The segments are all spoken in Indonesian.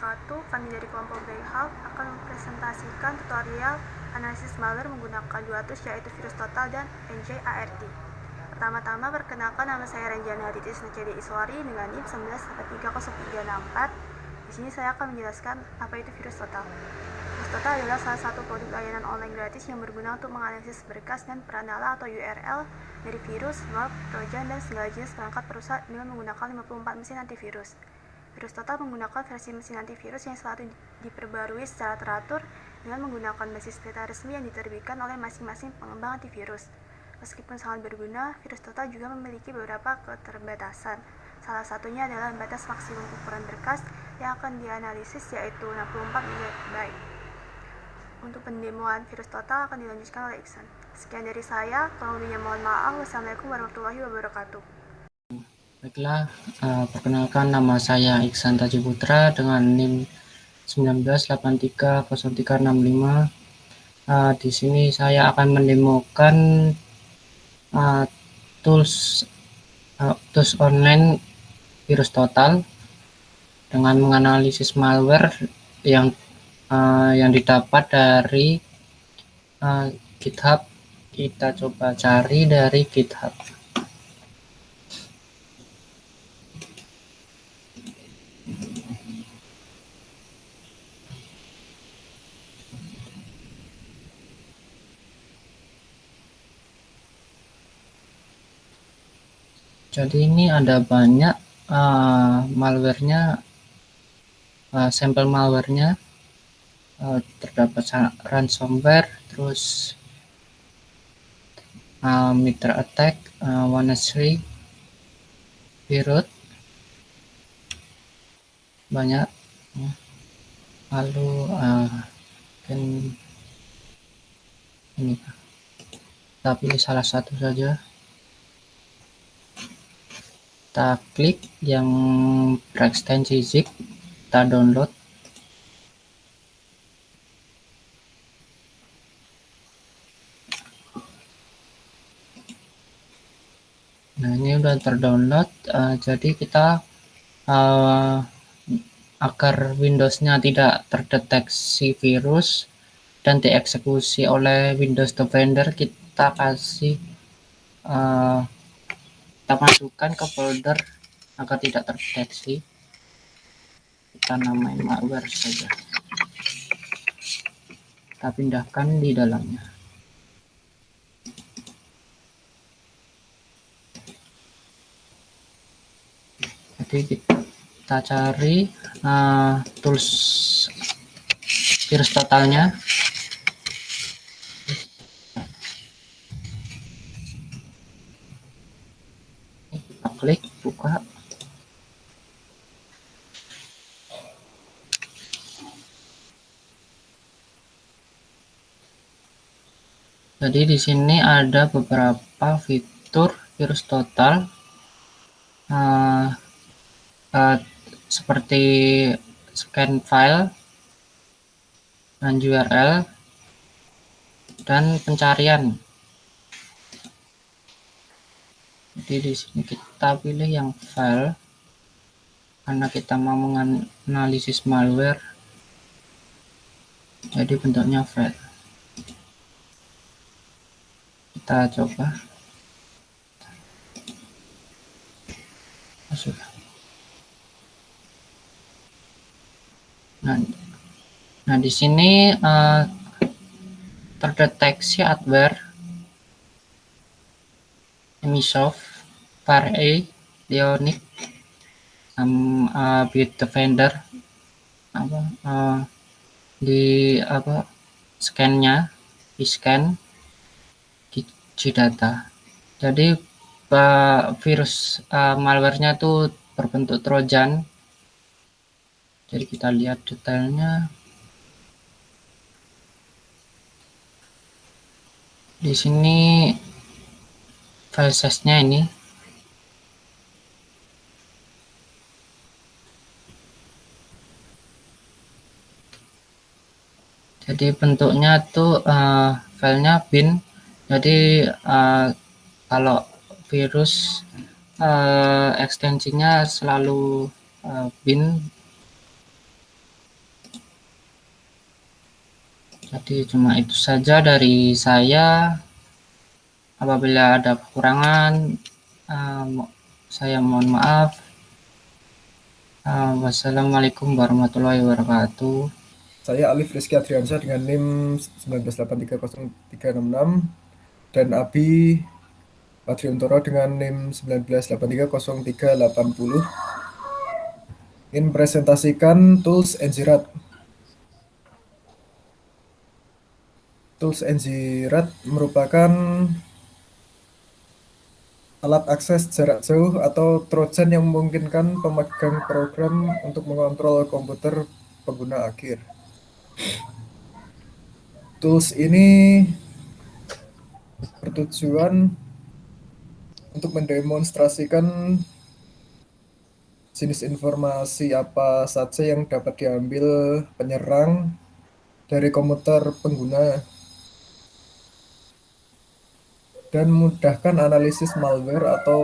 wabarakatuh. Kami dari kelompok Greyhawk akan mempresentasikan tutorial analisis malware menggunakan dua tools, yaitu VirusTotal dan NJART. Pertama-tama, perkenalkan, nama saya Ranjana Haditis Nacedi Iswari dengan NIM 1930364. Di sini saya akan menjelaskan apa itu VirusTotal. VirusTotal adalah salah satu produk layanan online gratis yang berguna untuk menganalisis berkas dan peranala atau URL dari virus, malware, trojan, dan segala jenis perangkat perusak dengan menggunakan 54 mesin antivirus. VirusTotal menggunakan versi mesin antivirus yang selalu diperbarui secara teratur dengan menggunakan basis data resmi yang diterbitkan oleh masing-masing pengembang antivirus. Meskipun sangat berguna, VirusTotal juga memiliki beberapa keterbatasan. Salah satunya adalah batas maksimum ukuran berkas yang akan dianalisis, yaitu 64 MB. Untuk pendemoan VirusTotal akan dilanjutkan oleh Iksan. Sekian dari saya, kurang lebihnya mohon maaf. Wassalamualaikum warahmatullahi wabarakatuh. Baiklah, perkenalkan, nama saya Iksan Taji Putra dengan NIM 198300365. Di sini saya akan mendemokan tools online VirusTotal dengan menganalisis malware yang didapat dari GitHub. Kita coba cari dari GitHub. Jadi ini ada banyak malwarenya, sampel malwarenya. Terdapat ransomware, terus Mitra Attack, WannaCry, virus, banyak. Lalu ini kita pilih salah satu saja, kita klik yang berekstensi zip, kita download. Nah, ini udah terdownload. Jadi kita agar Windows-nya tidak terdeteksi virus dan dieksekusi oleh Windows Defender, kita kasih kita masukkan ke folder agar tidak terdeteksi. Kita namain malware saja, kita pindahkan di dalamnya. Jadi kita cari tools VirusTotalnya. Kita klik, buka. Jadi di sini ada beberapa fitur VirusTotal, seperti scan file dan URL dan pencarian. Jadi di sini kita pilih yang file karena kita mau menganalisis malware, jadi bentuknya file. Kita coba masuk. Nah, di sini terdeteksi adware, Emisoft, Far-E, Leonic, Bitdefender, di scan-nya, di scan Gdata. Jadi virus malwarenya itu berbentuk trojan. Jadi kita lihat detailnya. Di sini file size-nya ini. Jadi bentuknya tuh filenya bin. Jadi kalau virus ekstensinya selalu bin. Jadi cuma itu saja dari saya. Apabila ada kekurangan, saya mohon maaf. Wassalamualaikum warahmatullahi wabarakatuh. Saya Alif Rizky Adriansyah dengan NIM 198303666 dan Abi Badriuntoro dengan NIM 198303880 ingin presentasikan tools NGRAD. Tools NGRAD merupakan alat akses jarak jauh atau trojan yang memungkinkan pemegang program untuk mengontrol komputer pengguna akhir. Tools ini bertujuan untuk mendemonstrasikan jenis informasi apa saja yang dapat diambil penyerang dari komputer pengguna dan memudahkan analisis malware atau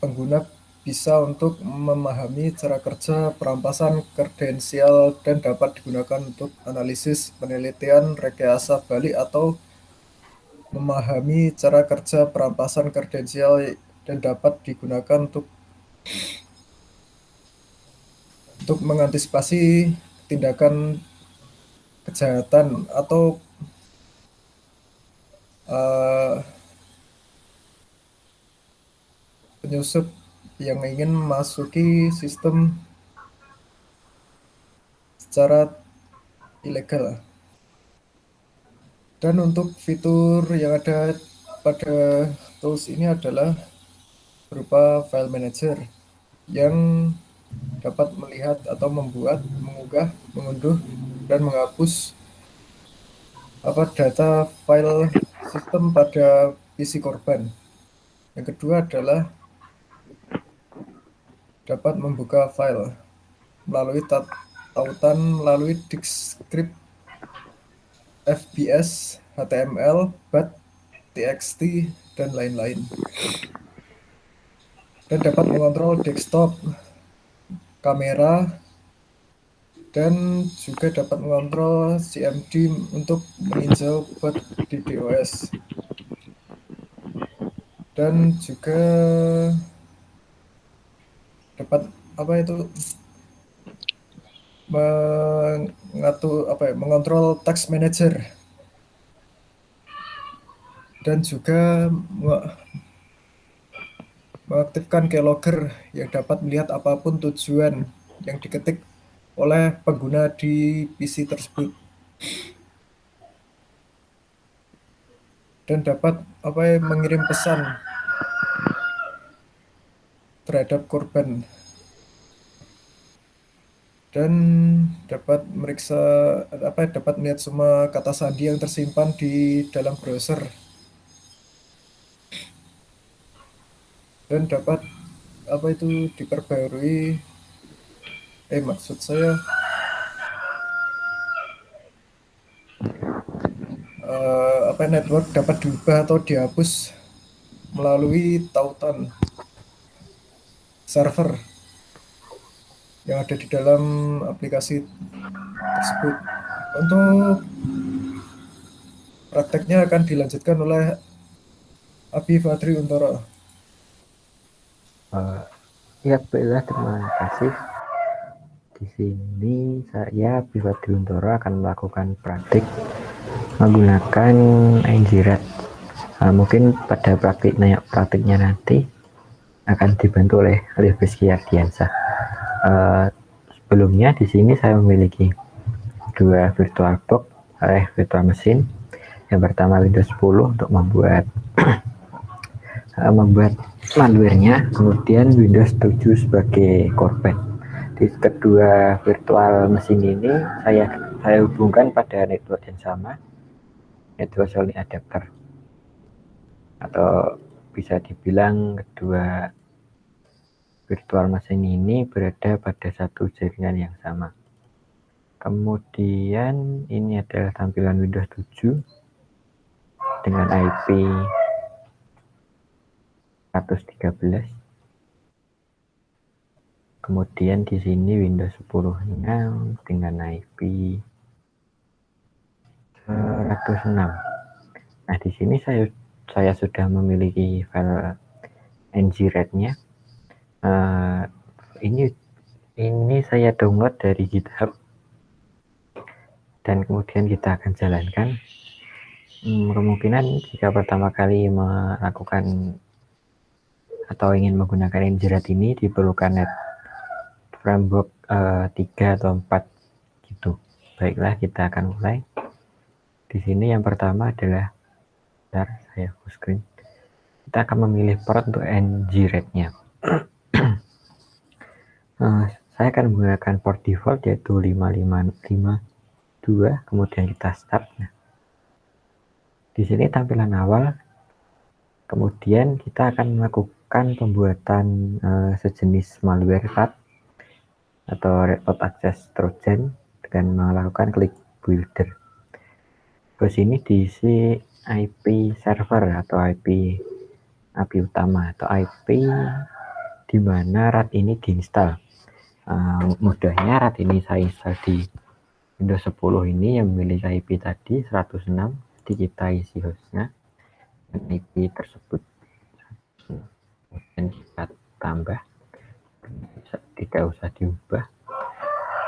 pengguna bisa untuk memahami cara kerja perampasan kredensial dan dapat digunakan untuk analisis penelitian rekayasa balik atau memahami cara kerja perampasan kredensial dan dapat digunakan untuk mengantisipasi tindakan kejahatan atau penyusup yang ingin memasuki sistem secara ilegal. Dan untuk fitur yang ada pada tools ini adalah berupa file manager yang dapat melihat atau membuat, mengubah, mengunduh, dan menghapus data file sistem pada PC korban. Yang kedua adalah dapat membuka file melalui tautan melalui descript FBS, HTML, BAT, TXT, dan lain-lain. Dan dapat mengontrol desktop, kamera, dan juga dapat mengontrol CMD untuk meninjau buat di DOS. Dan juga dapat mengontrol task manager dan juga mengaktifkan keylogger yang dapat melihat apapun tujuan yang diketik oleh pengguna di PC tersebut dan dapat mengirim pesan terhadap korban dan dapat dapat melihat semua kata sandi yang tersimpan di dalam browser dan dapat diperbarui maksud saya network dapat diubah atau dihapus melalui tautan server yang ada di dalam aplikasi tersebut. Untuk prakteknya akan dilanjutkan oleh Abi Badriuntoro. Ya, baiklah, terima kasih. Di sini saya Abi Badriuntoro akan melakukan praktik menggunakan NGRAD. Mungkin pada praktiknya nanti akan dibantu oleh Alif Rizky Ardiansyah. Sebelumnya di sini saya memiliki dua VirtualBox virtual machine. Yang pertama Windows 10 untuk membuat malware-nya, kemudian Windows 7 sebagai korban. Di kedua virtual mesin ini saya hubungkan pada network yang sama, network solid adapter, atau bisa dibilang kedua virtual mesin ini berada pada satu jaringan yang sama. Kemudian ini adalah tampilan Windows 7 dengan IP 113. Kemudian di sini Windows 10-nya dengan IP 106. Nah, di sini saya sudah memiliki file ngRed-nya. Ini saya download dari GitHub dan kemudian kita akan jalankan. Kemungkinan jika pertama kali melakukan atau ingin menggunakan ngRed ini diperlukan net framework 3 atau 4 gitu. Baiklah, kita akan mulai. Di sini yang pertama adalah, bentar, saya full screen. Kita akan memilih port untuk ngRed-nya. Saya akan menggunakan port default yaitu 5552, kemudian kita start. Nah, di sini tampilan awal, kemudian kita akan melakukan pembuatan sejenis malware RAT atau Remote Access Trojan dengan melakukan klik builder. Terus ini diisi IP server atau IP utama atau IP di mana RAT ini diinstal. Mudahnya RAT ini saya install di Windows 10 ini yang memiliki IP tadi 106, jadi kita isi hostnya dan IP tersebut, dan kita tambah, tidak usah diubah.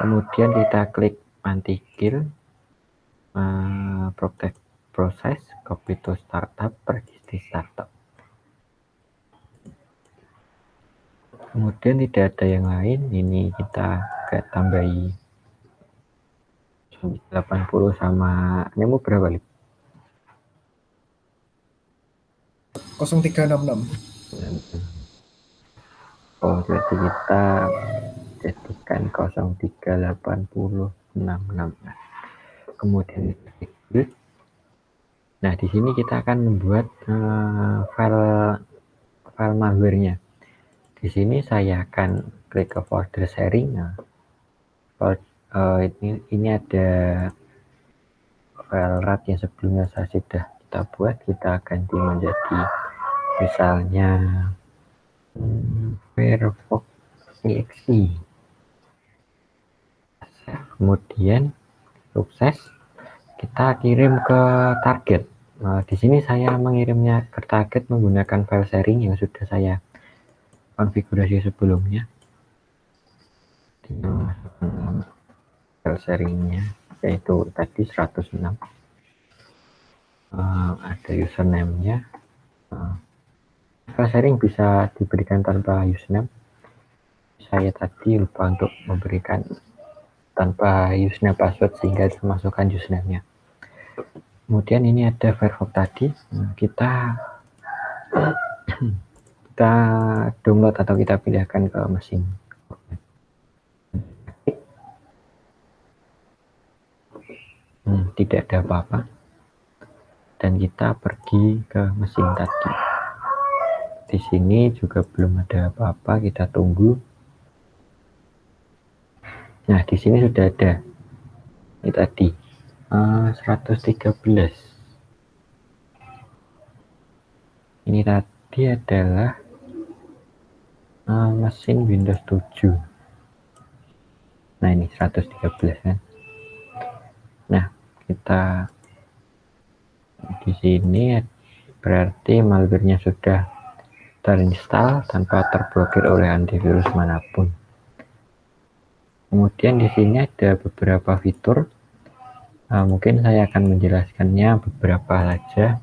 Kemudian kita klik anti-kill, protect process, copy to startup, pergi di startup. Kemudian tidak ada yang lain, ini kita tambahi 80 sama nemu berapa, Lip? 0366. Oh, berarti kita jadikan 038066. Kemudian build. Nah, di sini kita akan membuat file malware-nya. Di sini saya akan klik ke folder sharing. Nah, ini ada file RAT yang sebelumnya saya sudah kita buat, kita ganti menjadi misalnya Firefox exe. Kemudian sukses, kita kirim ke target. Nah, di sini saya mengirimnya ke target menggunakan file sharing yang sudah saya konfigurasi sebelumnya. File sharingnya yaitu tadi 106. Ada username-nya. File sharing bisa diberikan tanpa username. Saya tadi lupa untuk memberikan tanpa username password sehingga dimasukkan username-nya. Kemudian ini ada Firefox tadi. Kita download atau kita pindahkan ke mesin. Tidak ada apa-apa. Dan kita pergi ke mesin tadi. Di sini juga belum ada apa-apa, kita tunggu. Nah, di sini sudah ada. Ini tadi 113. Ini tadi adalah mesin Windows 7. Nah, ini 113 kan. Nah, kita di sini berarti malware-nya sudah terinstall tanpa terblokir oleh antivirus manapun. Kemudian di sini ada beberapa fitur. Mungkin saya akan menjelaskannya beberapa saja.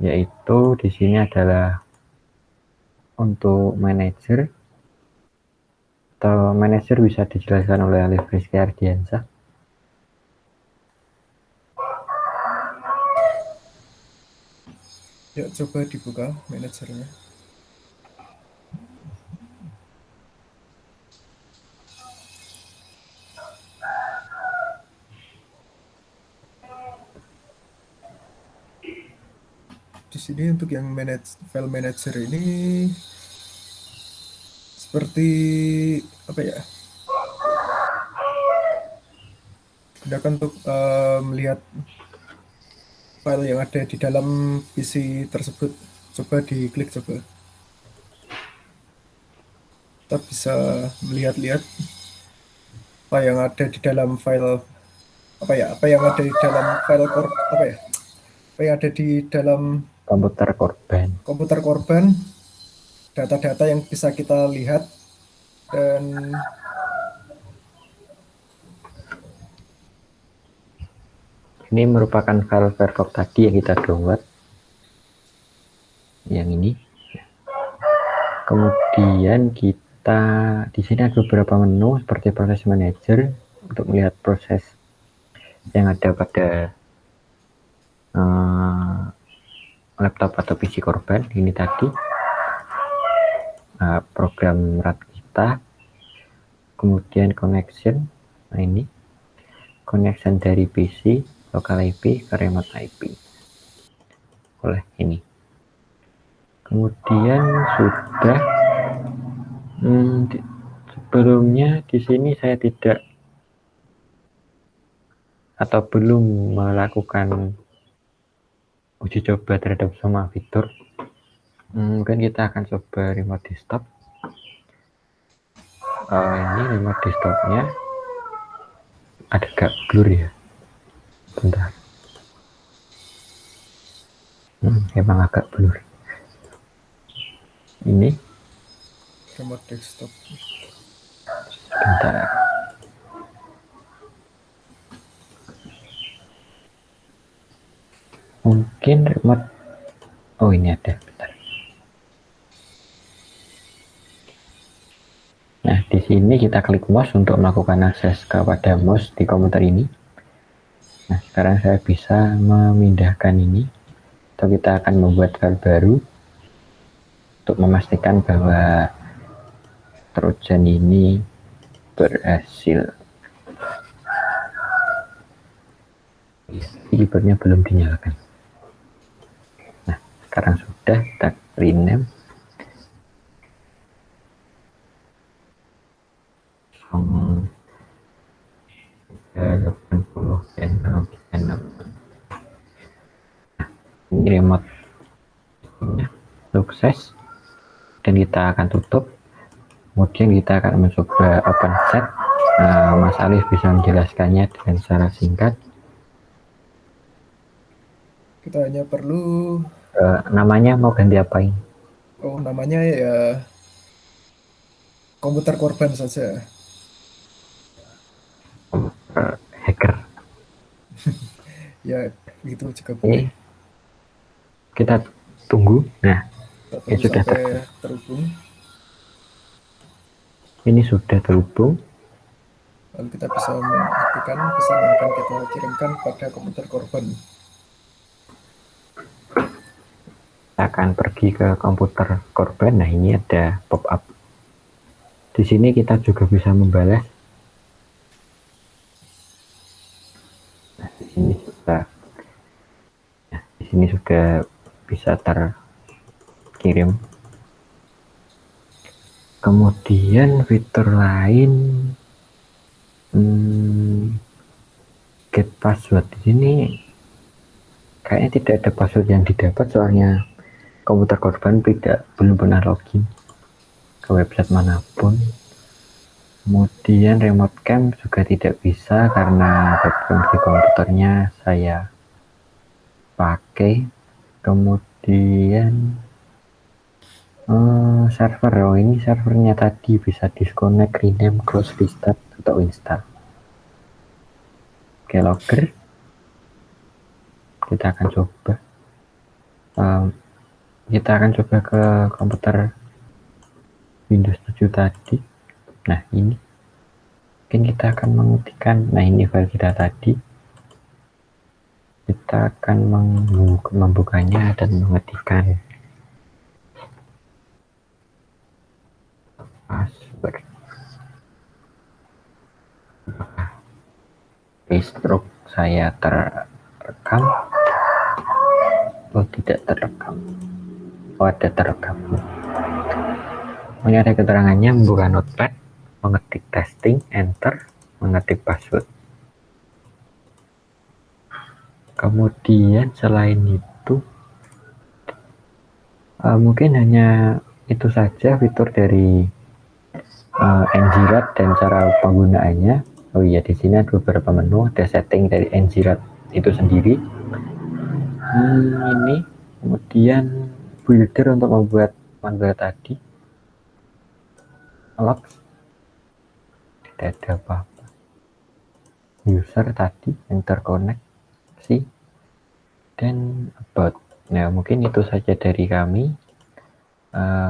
Yaitu di sini adalah untuk manajer, atau manajer bisa dijelaskan oleh Alif Rizky Ardiansyah. Ya, coba dibuka manajernya. Di sini untuk yang file manager ini seperti apa ya? Gunakan untuk melihat file yang ada di dalam PC tersebut. Coba diklik coba. Kita bisa melihat-lihat apa yang ada di dalam file apa yang ada di dalam file apa yang ada di dalam komputer korban. komputer korban, data-data yang bisa kita lihat, dan Ini merupakan file Firefox tadi yang kita download, yang ini. Kemudian kita di sini ada beberapa menu seperti proses manager untuk melihat proses yang ada pada laptop atau PC korban. Ini tadi program RAT kita, kemudian connection. Nah, ini connection dari PC local IP ke remote IP oleh ini. Kemudian sudah sebelumnya di sini saya tidak atau belum melakukan uji coba terhadap semua fitur. Mungkin kita akan coba remote desktop. Ini remote desktopnya agak blur ya, bentar. Emang agak blur. Ini remote desktop. bentar. Mungkin remote. Oh, ini ada. Bentar. Nah, di sini kita klik mouse untuk melakukan akses kepada mouse di komputer ini. Nah, sekarang saya bisa memindahkan ini, atau kita akan membuat file baru untuk memastikan bahwa Trojan ini berhasil. Keyboardnya belum dinyalakan. Nah, sekarang sudah, kita rename. Ini remote sukses, dan kita akan tutup. Kemudian kita akan mencoba open set. Mas Alif bisa menjelaskannya dengan secara singkat. Kita hanya perlu Namanya mau ganti apain? namanya ya komputer korban saja. Hacker. Ya, gitu juga Ini boleh. kita tunggu. Nah, Kita tunggu sudah sampai terhubung. Ini sudah terhubung. Lalu kita bisa mengaktifkan pesan yang akan kita kirimkan pada komputer korban. Kita akan pergi ke komputer korban. Nah, ini ada pop-up. Di sini kita juga bisa membalas. Nah, di sini sudah bisa terkirim. Kemudian fitur lain, get password. Di sini kayaknya tidak ada password yang didapat, soalnya komputer korban belum pernah login ke website manapun. Kemudian remote cam juga tidak bisa karena webcam di komputernya saya pakai. Kemudian server, ini servernya tadi bisa disconnect, rename, close, restart, atau install. Oke, logger kita akan coba. Kita akan coba ke komputer Windows 7 tadi. Nah, ini mungkin kita akan mengetikkan. Nah, ini file kita tadi. Kita akan membukanya dan mengetikkan password. Stroke saya terekam. Oh, tidak terekam. Oh, ada terekam. Ini ada keterangannya, membuka notepad, mengetik testing, enter, mengetik password. Kemudian selain itu mungkin hanya itu saja fitur dari NGRAT dan cara penggunaannya. Oh iya, di sini ada beberapa menu, ada setting dari Nziraat itu sendiri. Ini kemudian builder untuk membuat malware tadi. Logs, tidak ada apa-apa. User tadi yang terkoneksi, dan about. Nah, mungkin itu saja dari kami.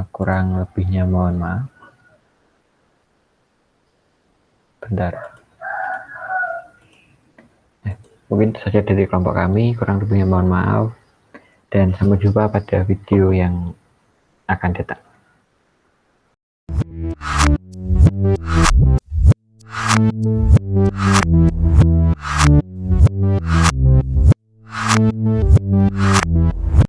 Kurang lebihnya mohon maaf. Bentar. Mungkin itu saja dari kelompok kami, kurang lebihnya mohon maaf, dan sampai jumpa pada video yang akan datang.